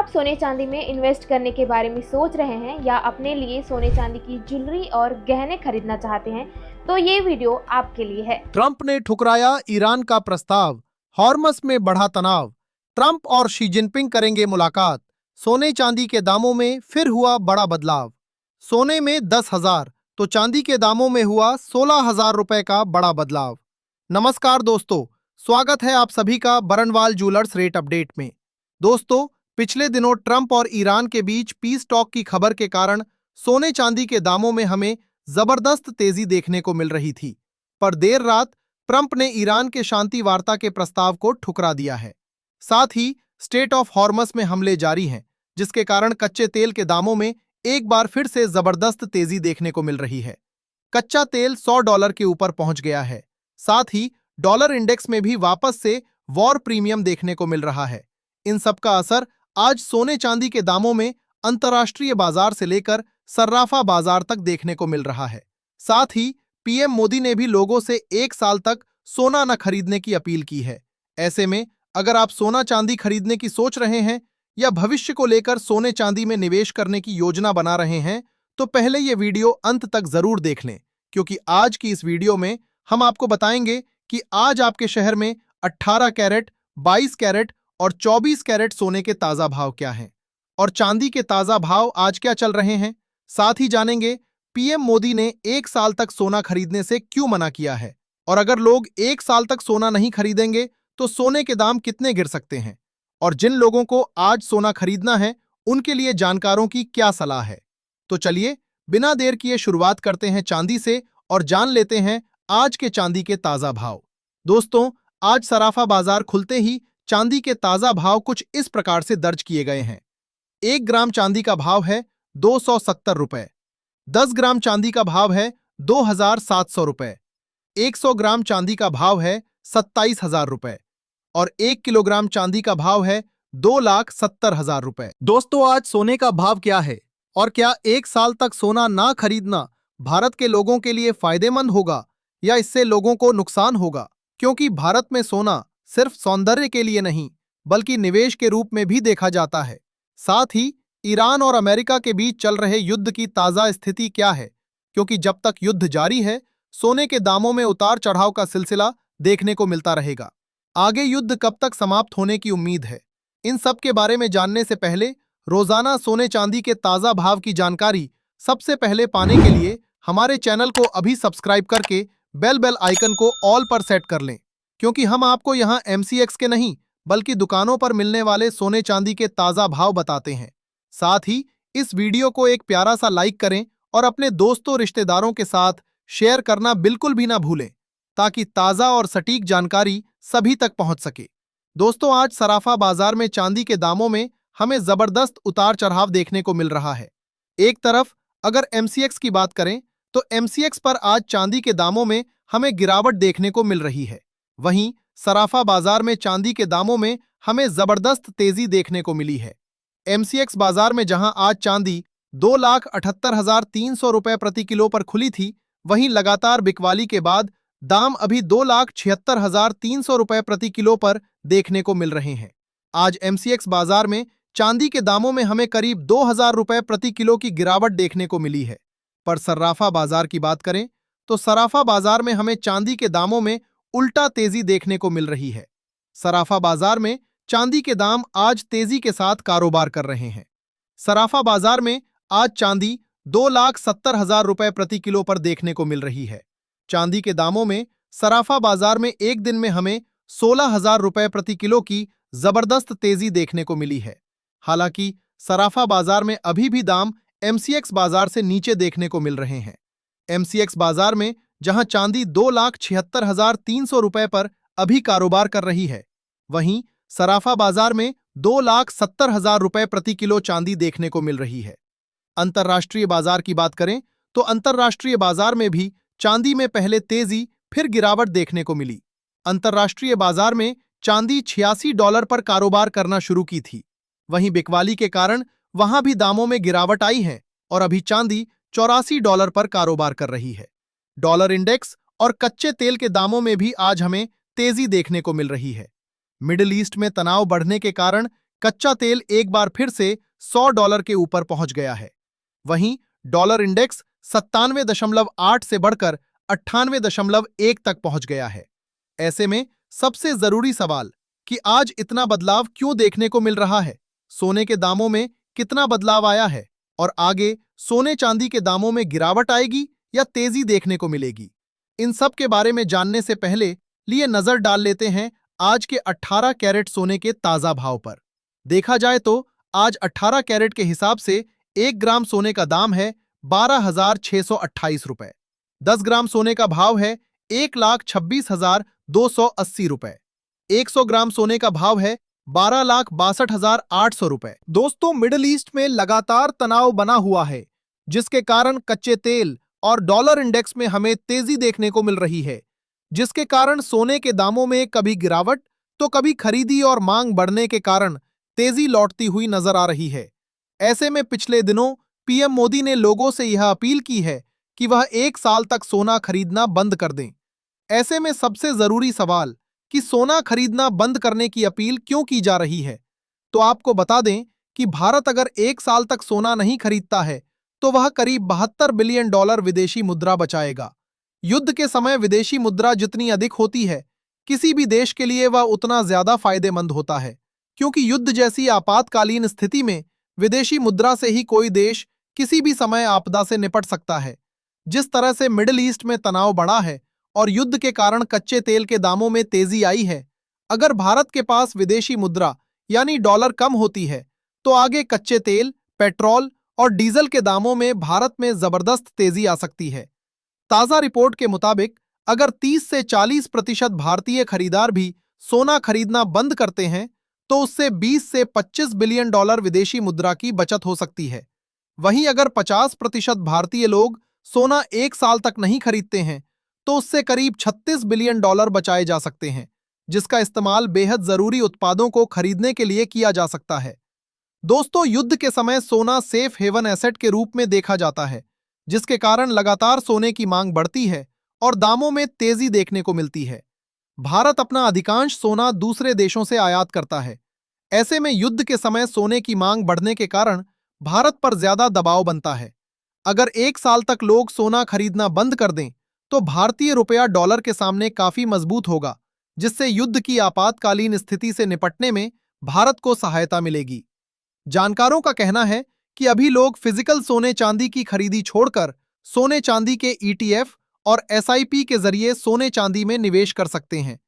आप सोने चांदी में इन्वेस्ट करने के बारे में सोच रहे हैं या अपने लिए सोने चांदी की ज्वेलरी और गहने खरीदना चाहते हैं तो ये वीडियो आपके लिए है। ट्रंप ने ठुकराया ईरान का प्रस्ताव, हॉर्मस में बढ़ा तनाव। ट्रंप और शी जिनपिंग करेंगे मुलाकात। सोने चांदी के दामों में फिर हुआ बड़ा बदलाव। सोने में 10,000 तो चांदी के दामों में हुआ 16,000 रुपए का बड़ा बदलाव। नमस्कार दोस्तों, स्वागत है आप सभी का बरनवाल ज्वेलर्स रेट अपडेट में। दोस्तों, पिछले दिनों ट्रंप और ईरान के बीच पीस टॉक की खबर के कारण सोने चांदी के दामों में हमें जबरदस्त तेजी देखने को मिल रही थी, पर देर रात ट्रंप ने ईरान के शांति वार्ता के प्रस्ताव को ठुकरा दिया है। साथ ही स्टेट ऑफ हॉर्मस में हमले जारी हैं, जिसके कारण कच्चे तेल के दामों में एक बार फिर से जबरदस्त तेजी देखने को मिल रही है। कच्चा तेल $100 के ऊपर पहुंच गया है। साथ ही डॉलर इंडेक्स में भी वापस से वॉर प्रीमियम देखने को मिल रहा है। इन सब का असर आज सोने चांदी के दामों में अंतर्राष्ट्रीय बाजार से लेकर सर्राफा बाजार तक देखने को मिल रहा है। साथ ही पीएम मोदी ने भी लोगों से 1 साल तक सोना न खरीदने की अपील की है। ऐसे में अगर आप सोना चांदी खरीदने की सोच रहे हैं या भविष्य को लेकर सोने चांदी में निवेश करने की योजना बना रहे हैं, तो पहले ये वीडियो अंत तक जरूर देख लें, क्योंकि आज की इस वीडियो में हम आपको बताएंगे कि आज आपके शहर में 18 कैरेट, 22 कैरेट और 24 कैरेट सोने के ताजा भाव क्या हैं और चांदी के ताजा भाव आज क्या चल रहे हैं। साथ ही जानेंगे पीएम मोदी ने 1 साल तक सोना खरीदने से क्यों मना किया है और अगर लोग 1 साल तक सोना नहीं खरीदेंगे तो सोने के दाम कितने गिर सकते हैं और जिन लोगों को आज सोना खरीदना है उनके लिए जानकारों की क्या सलाह है। तो चलिए बिना देर किए शुरुआत करते हैं चांदी से और जान लेते हैं आज के चांदी के ताजा भाव। दोस्तों, आज सराफा बाजार खुलते ही चांदी के ताजा भाव कुछ इस प्रकार से दर्ज किए गए हैं। 1 ग्राम चांदी का भाव है 270 रुपए, 10 ग्राम चांदी का भाव है 2,700 रुपए, 100 ग्राम चांदी का भाव है 27,000 रुपए और 1 किलोग्राम चांदी का भाव है 2,70,000 रुपए। दोस्तों, आज सोने का भाव क्या है और क्या 1 साल तक सोना ना खरीदना भारत के लोगों के लिए फायदेमंद होगा या इससे लोगों को नुकसान होगा, क्योंकि भारत में सोना सिर्फ सौंदर्य के लिए नहीं बल्कि निवेश के रूप में भी देखा जाता है। साथ ही ईरान और अमेरिका के बीच चल रहे युद्ध की ताजा स्थिति क्या है, क्योंकि जब तक युद्ध जारी है सोने के दामों में उतार चढ़ाव का सिलसिला देखने को मिलता रहेगा। आगे युद्ध कब तक समाप्त होने की उम्मीद है, इन सब के बारे में जानने से पहले रोजाना सोने चांदी के ताजा भाव की जानकारी सबसे पहले पाने के लिए हमारे चैनल को अभी सब्सक्राइब करके बेल आइकन को ऑल पर सेट कर लें, क्योंकि हम आपको यहाँ MCX के नहीं बल्कि दुकानों पर मिलने वाले सोने चांदी के ताजा भाव बताते हैं। साथ ही इस वीडियो को एक प्यारा सा लाइक करें और अपने दोस्तों रिश्तेदारों के साथ शेयर करना बिल्कुल भी ना भूलें, ताकि ताजा और सटीक जानकारी सभी तक पहुंच सके। दोस्तों, आज सराफा बाजार में चांदी के दामों में हमें जबरदस्त उतार चढ़ाव देखने को मिल रहा है। एक तरफ अगर MCX की बात करें तो MCX पर आज चांदी के दामों में हमें गिरावट देखने को मिल रही है। वहीं सराफा बाजार में चांदी के दामों में हमें जबरदस्त तेजी देखने को मिली है। MCX बाजार में जहां आज चांदी 2,78,300 रुपए प्रति किलो पर खुली थी, वहीं लगातार बिकवाली के बाद दाम अभी 2,76,300 रुपए प्रति किलो पर देखने को मिल रहे हैं। आज MCX बाजार में चांदी के दामों में हमें करीब 2,000 रुपए प्रति किलो की गिरावट देखने को मिली है। पर सर्राफा बाजार की बात करें तो सराफा बाजार में हमें चांदी के दामों में उल्टा तेजी देखने को मिल रही है। सराफा बाजार में चांदी के दाम आज तेजी के साथ कारोबार कर रहे हैं। सराफा बाजार में आज चांदी 2,70,000 रुपए प्रति किलो पर देखने को मिल रही है। चांदी के दामों में सराफा बाजार में एक दिन में हमें 16,000 रुपए प्रति किलो की जबरदस्त तेजी देखने को मिली है। हालांकि सराफा बाजार में अभी भी दाम MCX बाजार से नीचे देखने को मिल रहे हैं। MCX बाजार में जहां चांदी 2,76,300 रुपए पर अभी कारोबार कर रही है, वहीं सराफा बाजार में 2,70,000 रुपए प्रति किलो चांदी देखने को मिल रही है। अंतर्राष्ट्रीय बाजार की बात करें तो अंतर्राष्ट्रीय बाजार में भी चांदी में पहले तेजी फिर गिरावट देखने को मिली। अंतर्राष्ट्रीय बाजार में चांदी $86 पर कारोबार करना शुरू की थी, वहीं बिकवाली के कारण वहां भी दामों में गिरावट आई है और अभी चांदी $84 पर कारोबार कर रही है। डॉलर इंडेक्स और कच्चे तेल के दामों में भी आज हमें तेजी देखने को मिल रही है। मिडिल ईस्ट में तनाव बढ़ने के कारण कच्चा तेल एक बार फिर से $100 के ऊपर पहुंच गया है। वहीं डॉलर इंडेक्स 97.8 से बढ़कर 98.1 तक पहुंच गया है। ऐसे में सबसे जरूरी सवाल कि आज इतना बदलाव क्यों देखने को मिल रहा है, सोने के दामों में कितना बदलाव आया है और आगे सोने चांदी के दामों में गिरावट आएगी या तेजी देखने को मिलेगी, इन सब के बारे में जानने से पहले लिए नजर डाल लेते हैं आज के 18 कैरेट सोने के ताजा भाव पर। देखा जाए तो आज 18 कैरेट के हिसाब से 1 ग्राम सोने का दाम है 12,628 रुपए। 10 ग्राम सोने का भाव है 1,26,280 रुपए। 100 ग्राम सोने का भाव है 12,62,800 रुपए। दोस्तों, मिडिल ईस्ट में लगातार तनाव बना हुआ है, जिसके कारण कच्चे तेल और डॉलर इंडेक्स में हमें तेजी देखने को मिल रही है, जिसके कारण सोने के दामों में कभी गिरावट तो कभी खरीदी और मांग बढ़ने के कारण तेजी लौटती हुई नजर आ रही है। ऐसे में पिछले दिनों पीएम मोदी ने लोगों से यह अपील की है कि वह 1 साल तक सोना खरीदना बंद कर दें। ऐसे में सबसे जरूरी सवाल कि सोना खरीदना बंद करने की अपील क्यों की जा रही है, तो आपको बता दें कि भारत अगर 1 साल तक सोना नहीं खरीदता है तो वह करीब $72 बिलियन विदेशी मुद्रा बचाएगा। युद्ध के समय विदेशी मुद्रा जितनी अधिक होती है, किसी भी देश के लिए वह उतना ज्यादा फायदेमंद होता है, क्योंकि युद्ध जैसी आपातकालीन स्थिति में विदेशी मुद्रा से ही कोई देश किसी भी समय आपदा से निपट सकता है। जिस तरह से मिडिल ईस्ट में तनाव बढ़ा है और युद्ध के कारण कच्चे तेल के दामों में तेजी आई है, अगर भारत के पास विदेशी मुद्रा यानी डॉलर कम होती है तो आगे कच्चे तेल, पेट्रोल और डीजल के दामों में भारत में जबरदस्त तेजी आ सकती है। ताजा रिपोर्ट के मुताबिक अगर 30 से 40% भारतीय खरीदार भी सोना खरीदना बंद करते हैं तो उससे 20 से 25 बिलियन डॉलर विदेशी मुद्रा की बचत हो सकती है। वहीं अगर 50% भारतीय लोग सोना 1 साल तक नहीं खरीदते हैं तो उससे करीब 36 बिलियन डॉलर बचाए जा सकते हैं, जिसका इस्तेमाल बेहद जरूरी उत्पादों को खरीदने के लिए किया जा सकता है। दोस्तों, युद्ध के समय सोना सेफ हेवन एसेट के रूप में देखा जाता है, जिसके कारण लगातार सोने की मांग बढ़ती है और दामों में तेजी देखने को मिलती है। भारत अपना अधिकांश सोना दूसरे देशों से आयात करता है। ऐसे में युद्ध के समय सोने की मांग बढ़ने के कारण भारत पर ज्यादा दबाव बनता है। अगर 1 साल तक लोग सोना खरीदना बंद कर दें तो भारतीय रुपया डॉलर के सामने काफी मजबूत होगा, जिससे युद्ध की आपातकालीन स्थिति से निपटने में भारत को सहायता मिलेगी। जानकारों का कहना है कि अभी लोग फिजिकल सोने चांदी की खरीदी छोड़कर सोने चांदी के ETF और SIP के जरिए सोने चांदी में निवेश कर सकते हैं।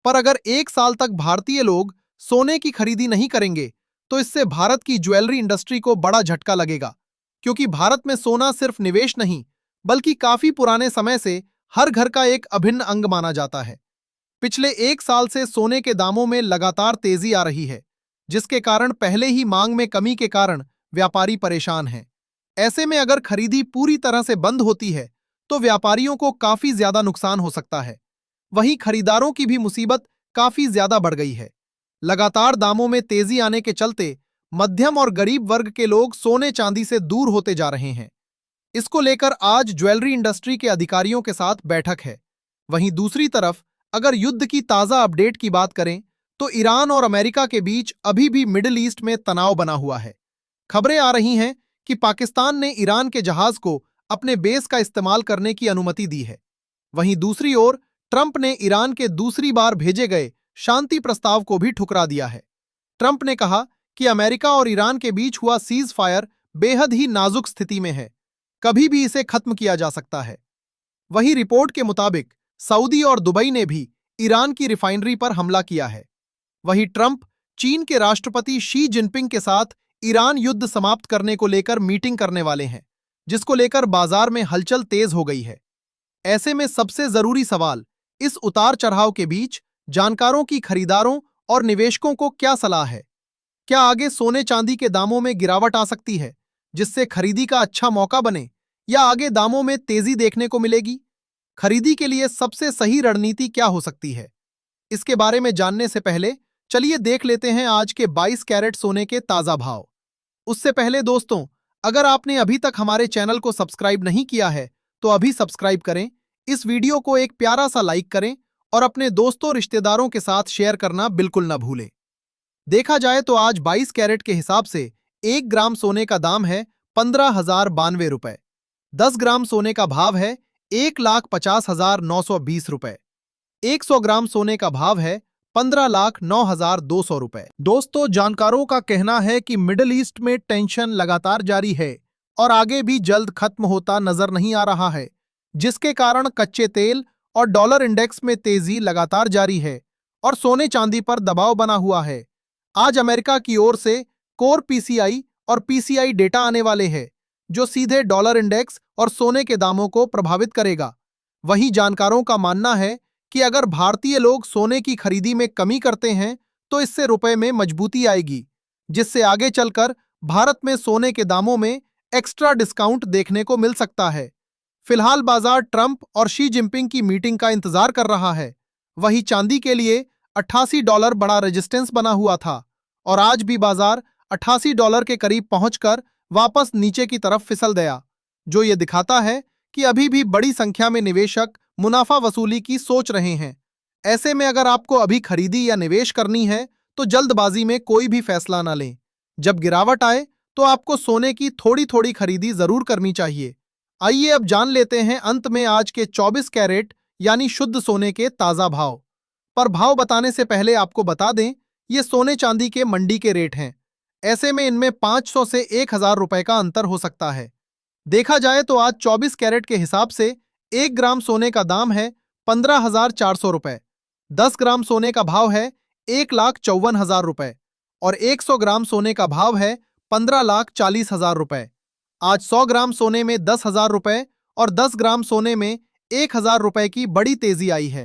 पर अगर 1 साल तक भारतीय लोग सोने की खरीदी नहीं करेंगे तो इससे भारत की ज्वेलरी इंडस्ट्री को बड़ा झटका लगेगा, क्योंकि भारत में सोना सिर्फ निवेश नहीं बल्कि काफी पुराने समय से हर घर का एक अभिन्न अंग माना जाता है। पिछले 1 साल से सोने के दामों में लगातार तेजी आ रही है, जिसके कारण पहले ही मांग में कमी के कारण व्यापारी परेशान हैं। ऐसे में अगर खरीदी पूरी तरह से बंद होती है तो व्यापारियों को काफी ज्यादा नुकसान हो सकता है। वहीं खरीदारों की भी मुसीबत काफी ज्यादा बढ़ गई है। लगातार दामों में तेजी आने के चलते मध्यम और गरीब वर्ग के लोग सोने चांदी से दूर होते जा रहे हैं। इसको लेकर आज ज्वेलरी इंडस्ट्री के अधिकारियों के साथ बैठक है। वहीं दूसरी तरफ अगर युद्ध की ताजा अपडेट की बात करें तो ईरान और अमेरिका के बीच अभी भी मिडिल ईस्ट में तनाव बना हुआ है। खबरें आ रही हैं कि पाकिस्तान ने ईरान के जहाज को अपने बेस का इस्तेमाल करने की अनुमति दी है। वहीं दूसरी ओर ट्रंप ने ईरान के दूसरी बार भेजे गए शांति प्रस्ताव को भी ठुकरा दिया है। ट्रंप ने कहा कि अमेरिका और ईरान के बीच हुआ सीज फायर बेहद ही नाजुक स्थिति में है, कभी भी इसे खत्म किया जा सकता है। वहीं रिपोर्ट के मुताबिक सऊदी और दुबई ने भी ईरान की रिफाइनरी पर हमला किया है। वहीं ट्रंप चीन के राष्ट्रपति शी जिनपिंग के साथ ईरान युद्ध समाप्त करने को लेकर मीटिंग करने वाले हैं, जिसको लेकर बाजार में हलचल तेज हो गई है। ऐसे में सबसे जरूरी सवाल, इस उतार चढ़ाव के बीच जानकारों की खरीदारों और निवेशकों को क्या सलाह है? क्या आगे सोने चांदी के दामों में गिरावट आ सकती है, जिससे खरीदी का अच्छा मौका बने, या आगे दामों में तेजी देखने को मिलेगी? खरीदी के लिए सबसे सही रणनीति क्या हो सकती है? इसके बारे में जानने से पहले चलिए देख लेते हैं आज के 22 कैरेट सोने के ताजा भाव। उससे पहले दोस्तों, अगर आपने अभी तक हमारे चैनल को सब्सक्राइब नहीं किया है तो अभी सब्सक्राइब करें, इस वीडियो को एक प्यारा सा लाइक करें और अपने दोस्तों रिश्तेदारों के साथ शेयर करना बिल्कुल न भूलें। देखा जाए तो आज 22 कैरेट के हिसाब से 1 ग्राम सोने का दाम है 15,092 रुपए। 10 ग्राम सोने का भाव है 1,50,920 रुपए। 100 ग्राम सोने का भाव है 15,09,200 रुपए। दोस्तों, जानकारों का कहना है कि मिडिल ईस्ट में टेंशन लगातार जारी है और आगे भी जल्द खत्म होता नजर नहीं आ रहा है, जिसके कारण कच्चे तेल और डॉलर इंडेक्स में तेजी लगातार जारी है और सोने चांदी पर दबाव बना हुआ है। आज अमेरिका की ओर से कोर पीसीआई और पीसीआई डेटा आने वाले हैं, जो सीधे डॉलर इंडेक्स और सोने के दामों को प्रभावित करेगा। वहीं जानकारों का मानना है कि अगर भारतीय लोग सोने की खरीदी में कमी करते हैं तो इससे रुपए में मजबूती आएगी, जिससे आगे चलकर भारत में सोने के दामों में एक्स्ट्रा डिस्काउंट देखने को मिल सकता है। फिलहाल बाजार ट्रंप और शी जिनपिंग की मीटिंग का इंतजार कर रहा है। वहीं चांदी के लिए $88 बड़ा रेजिस्टेंस बना हुआ था और आज भी बाजार $88 के करीब पहुंचकर वापस नीचे की तरफ फिसल गया, जो ये दिखाता है कि अभी भी बड़ी संख्या में निवेशक मुनाफा वसूली की सोच रहे हैं। ऐसे में अगर आपको अभी खरीदी या निवेश करनी है तो जल्दबाजी में कोई भी फैसला ना लें। जब गिरावट आए तो आपको सोने की थोड़ी थोड़ी खरीदी जरूर करनी चाहिए। आइए अब जान लेते हैं अंत में आज के 24 कैरेट यानी शुद्ध सोने के ताजा भाव। पर भाव बताने से पहले आपको बता दें, ये सोने चांदी के मंडी के रेट हैं। ऐसे में इनमें 500 से 1,000 रुपए का अंतर हो सकता है। देखा जाए तो आज 24 कैरेट के हिसाब से 1 ग्राम सोने का दाम है 15,400 रुपए। 10 ग्राम सोने का भाव है 1,54,000 रुपए और 100 ग्राम सोने का भाव है 15,40,000 रुपए। आज 100 ग्राम सोने में 10,000 रुपए और 10 ग्राम सोने में 1,000 रुपए की बड़ी तेजी आई है।